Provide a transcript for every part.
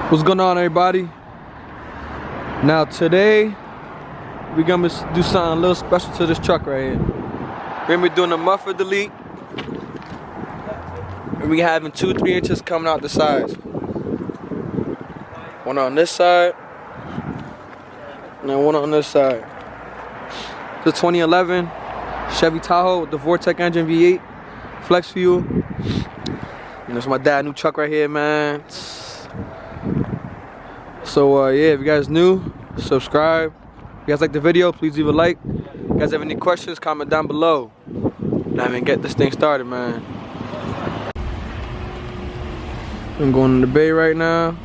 What's going on, everybody? Now today we're gonna do something a little special to this truck right here. We're gonna be doing a muffler delete, and we having 2-3 inches coming out the sides. One on this side, and then one on this side. The 2011 Chevy Tahoe with the Vortec engine V8, flex fuel. And that's my dad's new truck right here, man. So yeah, if you guys new, subscribe. If you guys like the video, please leave a like. If you guys have any questions, comment down below. Now we can get this thing started, man. I'm going in the bay right now.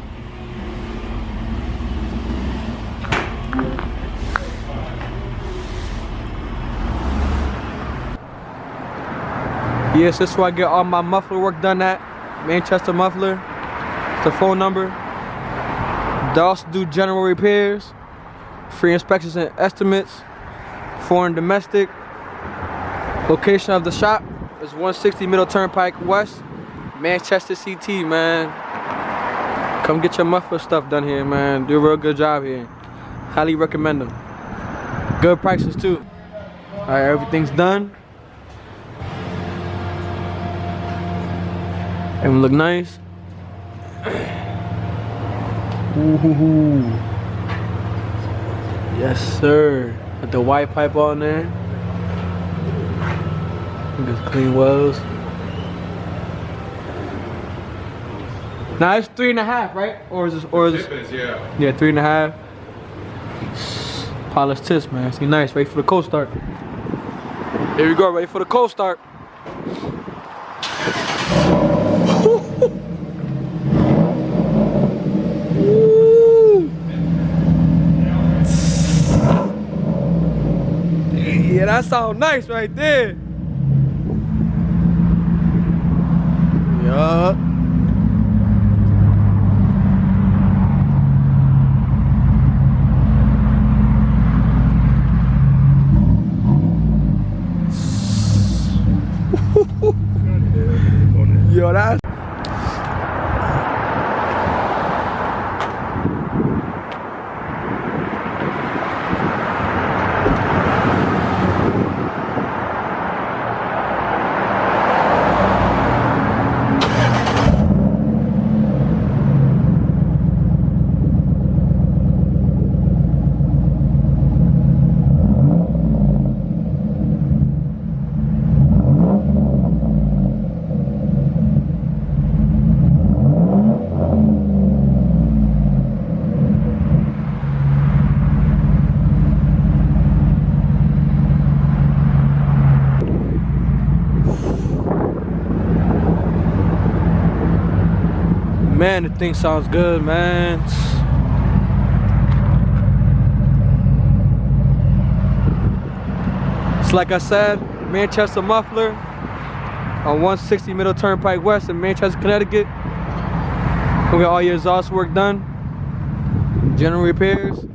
Yes, this is where I get all my muffler work done at. Manchester Muffler. It's the phone number. They also do general repairs, free inspections and estimates, foreign domestic. Location of the shop is 160 Middle Turnpike West, Manchester CT, man. Come get your muffler stuff done here, man. Do a real good job here. Highly recommend them. Good prices too. Alright, everything's done. Everyone look nice. Ooh. Yes, sir. With the white pipe on there. Just clean wells. Now it's 3.5, right? Or is this? Yeah. Yeah, 3.5. Polished tips, man. See, nice. Ready for the cold start. Here we go. Ready for the cold start. Yeah, that sounds nice right there. Yup. Yo, that's man, the thing sounds good, man. It's like I said, Manchester Muffler on 160 Middle Turnpike West in Manchester, Connecticut. We'll get all your exhaust work done, general repairs,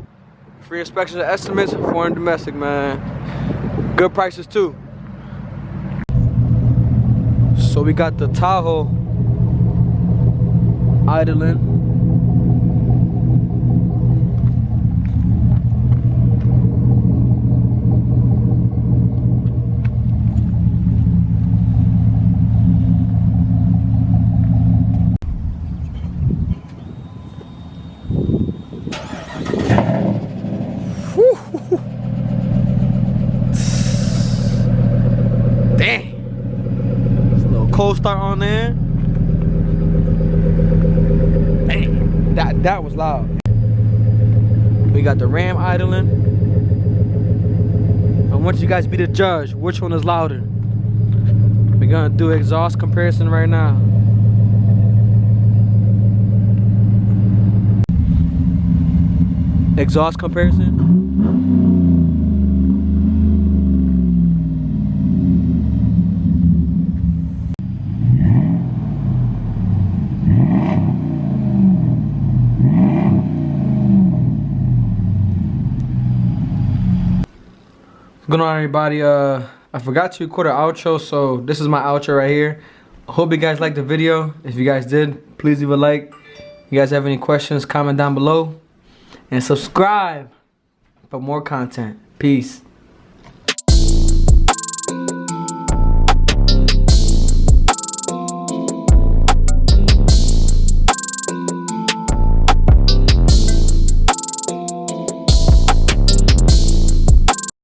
free inspections and estimates, foreign domestic, man. Good prices too. So we got the Tahoe idling. Dang. There's a little cold start on there. That was loud. We got the Ram idling. I want you guys to be the judge. Which one is louder? We're gonna do exhaust comparison right now. Exhaust comparison. What's going on, everybody? I forgot to record an outro, so this is my outro right here. I hope you guys liked the video. If you guys did, please leave a like. You you guys have any questions, comment down below. And subscribe for more content. Peace.